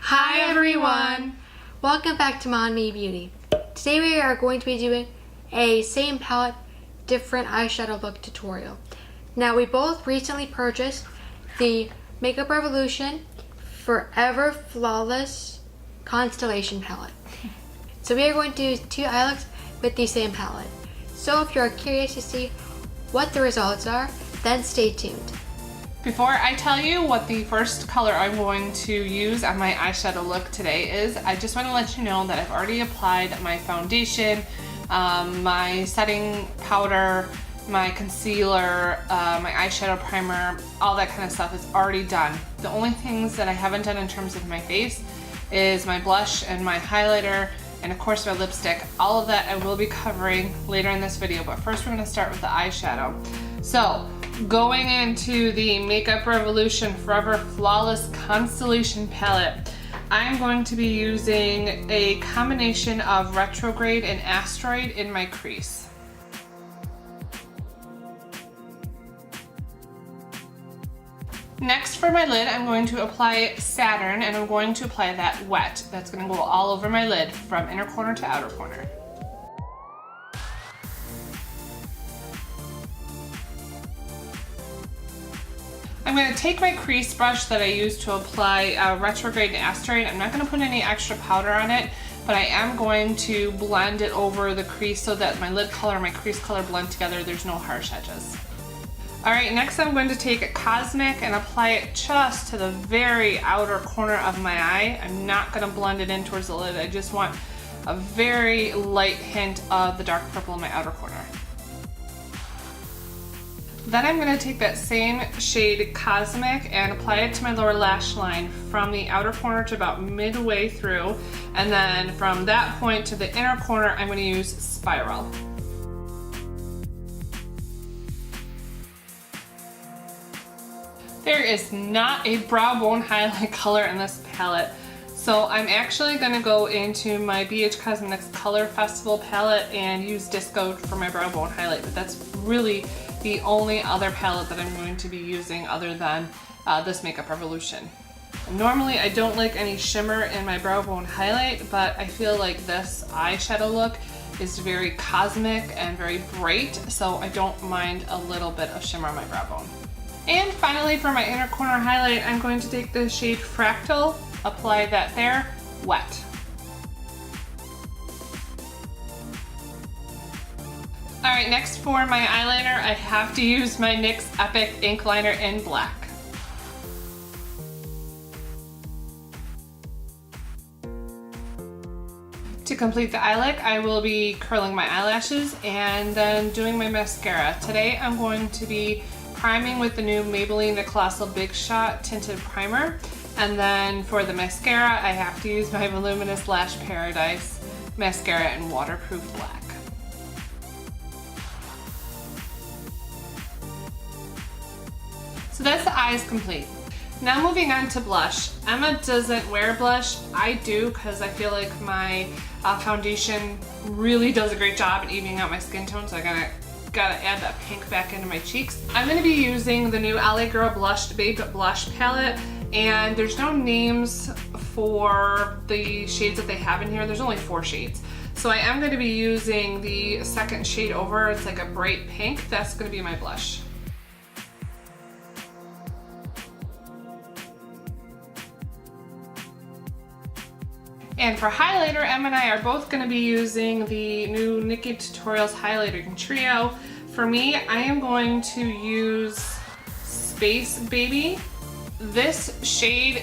Hi everyone! Welcome back to MomNMe Beauty. Today we are going to be doing a same palette, different eyeshadow look tutorial. Now we both recently purchased the Makeup Revolution Forever Flawless Constellation palette. So we are going to do 2 eye looks with the same palette. So if you're curious to see what the results are, then stay tuned. Before I tell you what the first color I'm going to use on my eyeshadow look today is, I just want to let you know that I've already applied my foundation, my setting powder, my concealer, my eyeshadow primer, all that kind of stuff is already done. The only things that I haven't done in terms of my face is my blush and my highlighter, and of course my lipstick. All of that I will be covering later in this video, but first we're going to start with the eyeshadow. So, going into the Makeup Revolution Forever Flawless Constellation palette, I'm going to be using a combination of Retrograde and Asteroid in my crease. Next for my lid, I'm going to apply Saturn, and I'm going to apply that wet. That's going to go all over my lid from inner corner to outer corner. I'm going to take my crease brush that I used to apply Retrograde and Asteroid. I'm not going to put any extra powder on it, but I am going to blend it over the crease so that my lid color and my crease color blend together. There's no harsh edges. Alright, next I'm going to take a Cosmic and apply it just to the very outer corner of my eye. I'm not going to blend it in towards the lid. I just want a very light hint of the dark purple in my outer corner. Then I'm going to take that same shade Cosmic and apply it to my lower lash line from the outer corner to about midway through, and then from that point to the inner corner I'm going to use Spiral. There is not a brow bone highlight color in this palette, so I'm actually going to go into my BH Cosmetics Color Festival palette and use Disco for my brow bone highlight, but that's really the only other palette that I'm going to be using other than this Makeup Revolution. Normally I don't like any shimmer in my brow bone highlight, but I feel like this eyeshadow look is very cosmic and very bright, so I don't mind a little bit of shimmer on my brow bone. And finally, for my inner corner highlight, I'm going to take the shade Fractal, apply that there, wet. Alright, next for my eyeliner, I have to use my NYX Epic Ink Liner in black. To complete the eye look, I will be curling my eyelashes and then doing my mascara. Today I'm going to be priming with the new Maybelline the Colossal Big Shot Tinted Primer, and then for the mascara I have to use my Voluminous Lash Paradise Mascara in Waterproof Black. So that's the eyes complete. Now moving on to blush. Emma doesn't wear blush. I do, because I feel like my foundation really does a great job at evening out my skin tone, so I gotta add that pink back into my cheeks. I'm gonna be using the new LA Girl Blushed Babe Blush palette, and there's no names for the shades that they have in here. There's only 4 shades. So I am gonna be using the second shade over. It's like a bright pink. That's gonna be my blush. And for highlighter, Em and I are both going to be using the new Nikkietutorials highlighting trio. For me, I am going to use Space Baby. This shade,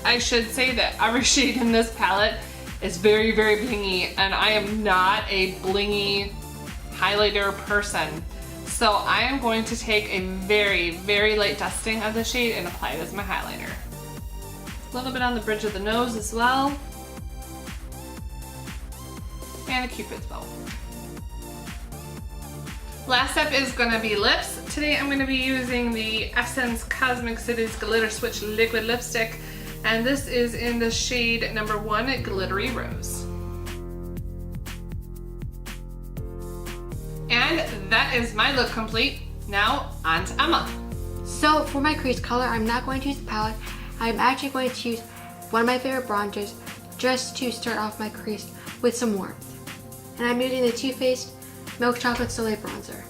I should say that every shade in this palette is very, very blingy, and I am not a blingy highlighter person. So I am going to take a very, very light dusting of the shade and apply it as my highlighter. A little bit on the bridge of the nose as well. And a Cupid's bow. Last step is gonna be lips. Today I'm gonna be using the Essence Cosmic Cities Glitter Switch Liquid Lipstick, and this is in the shade number 1, Glittery Rose. And that is my look complete. Now on to Emma. So for my crease color, I'm not going to use the palette. I'm actually going to use one of my favorite bronzers just to start off my crease with some warmth. And I'm using the Too Faced Milk Chocolate Soleil Bronzer.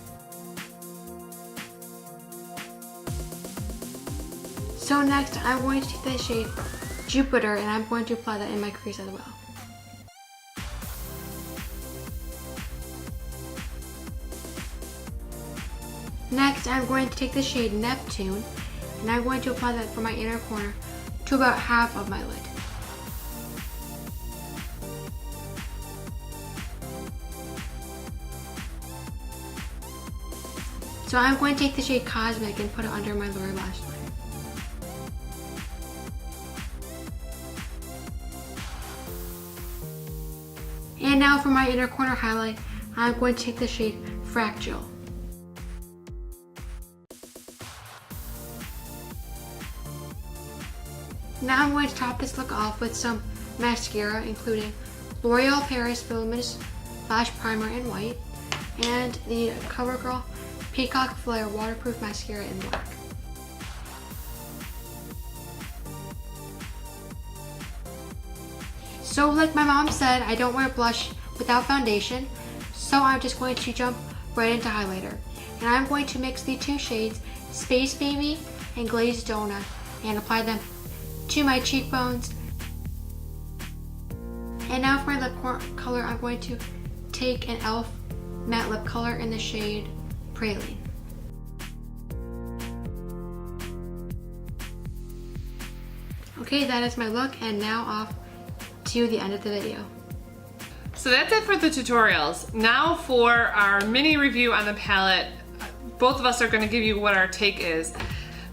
So next, I'm going to take the shade Jupiter and I'm going to apply that in my crease as well. Next, I'm going to take the shade Neptune and I'm going to apply that for my inner corner to about half of my lid. So I'm going to take the shade Cosmic and put it under my lower lash line. And now for my inner corner highlight, I'm going to take the shade Fractal. Now I'm going to top this look off with some mascara, including L'Oreal Paris Voluminous Lash Primer in white and the CoverGirl Peacock Flare Waterproof Mascara in black. So like my mom said, I don't wear blush without foundation, so I'm just going to jump right into highlighter. And I'm going to mix the two shades, Space Baby and Glazed Donut, and apply them to my cheekbones. And now for my lip color, I'm going to take an e.l.f. matte lip color in the shade Praline. Okay, that is my look, and now off to the end of the video. So that's it for the tutorials. Now for our mini review on the palette, both of us are going to give you what our take is.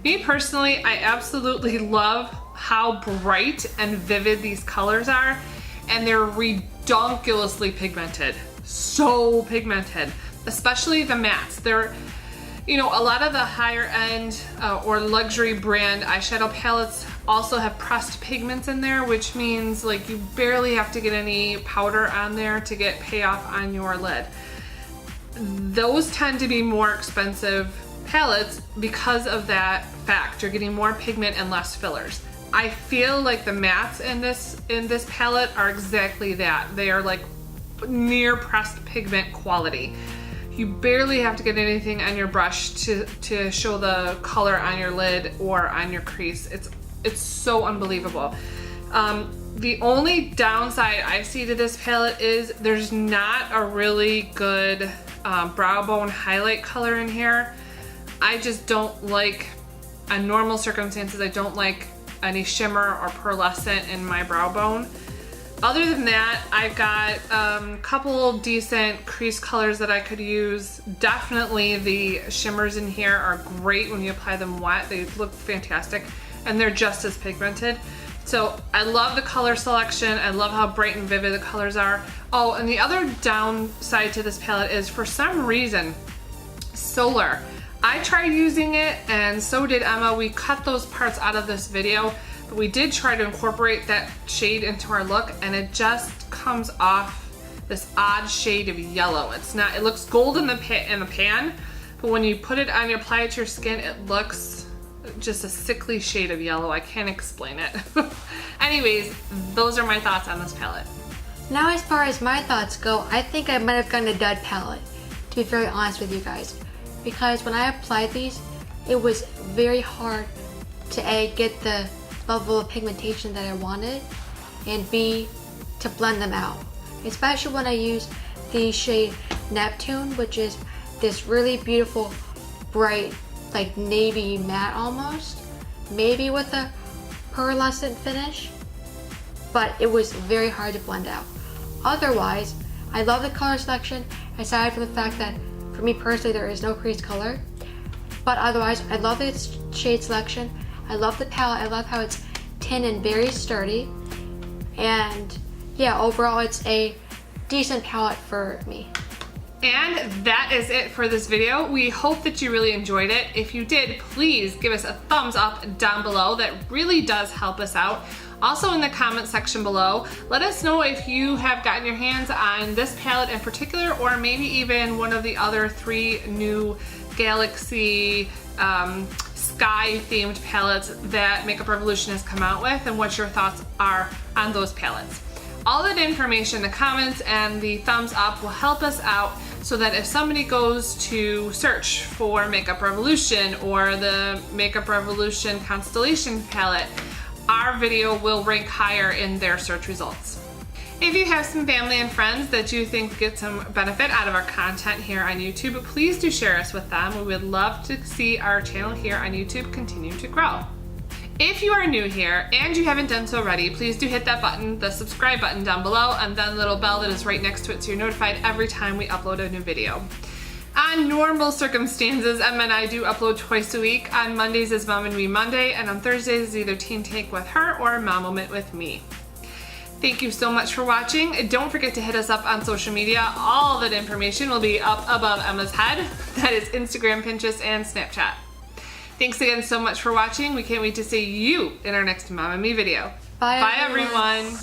Me personally, I absolutely love how bright and vivid these colors are, and they're redonkulously pigmented. So pigmented, especially the mattes. They're, you know, a lot of the higher end or luxury brand eyeshadow palettes also have pressed pigments in there, which means like you barely have to get any powder on there to get payoff on your lid. Those tend to be more expensive palettes because of that fact. You're getting more pigment and less fillers. I feel like the mattes in this palette are exactly that. They are like near pressed pigment quality. You barely have to get anything on your brush to show the color on your lid or on your crease. It's so unbelievable. The only downside I see to this palette is there's not a really good brow bone highlight color in here. I just don't like, on normal circumstances, I don't like any shimmer or pearlescent in my brow bone. Other than that, I've got a couple decent crease colors that I could use. Definitely the shimmers in here are great when you apply them wet. They look fantastic, and they're just as pigmented. So I love the color selection. I love how bright and vivid the colors are. Oh, and the other downside to this palette is, for some reason, Solar. I tried using it, and so did Emma. We cut those parts out of this video, but we did try to incorporate that shade into our look, and it just comes off this odd shade of yellow. It's not, it looks gold in the pan, but when you put it on, you apply it to your skin, it looks just a sickly shade of yellow. I can't explain it. Anyways, those are my thoughts on this palette. Now as far as my thoughts go, I think I might have gotten a dud palette, to be very honest with you guys. Because when I applied these, it was very hard to A, get the level of pigmentation that I wanted, and B, to blend them out. Especially when I use the shade Neptune, which is this really beautiful, bright, like navy matte almost, maybe with a pearlescent finish, but it was very hard to blend out. Otherwise, I love the color selection, aside from the fact that for me personally there is no crease color, but otherwise I love its shade selection, I love the palette, I love how it's thin and very sturdy, and yeah, overall it's a decent palette for me. And that is it for this video. We hope that you really enjoyed it. If you did, please give us a thumbs up down below. That really does help us out. Also in the comment section below, let us know if you have gotten your hands on this palette in particular, or maybe even one of the other 3 new Galaxy sky themed palettes that Makeup Revolution has come out with and what your thoughts are on those palettes. All that information, the comments and the thumbs up will help us out so that if somebody goes to search for Makeup Revolution or the Makeup Revolution Constellation palette, our video will rank higher in their search results. If you have some family and friends that you think get some benefit out of our content here on YouTube, please do share us with them. We would love to see our channel here on YouTube continue to grow. If you are new here and you haven't done so already, please do hit that button, the subscribe button down below, and then the little bell that is right next to it so you're notified every time we upload a new video. On normal circumstances, Emma and I do upload twice a week. On Mondays is MomNMe Monday, and on Thursdays is either Teen Take with her or Mom Moment with me. Thank you so much for watching. Don't forget to hit us up on social media. All that information will be up above Emma's head. That is Instagram, Pinterest, and Snapchat. Thanks again so much for watching. We can't wait to see you in our next MomNMe video. Bye everyone.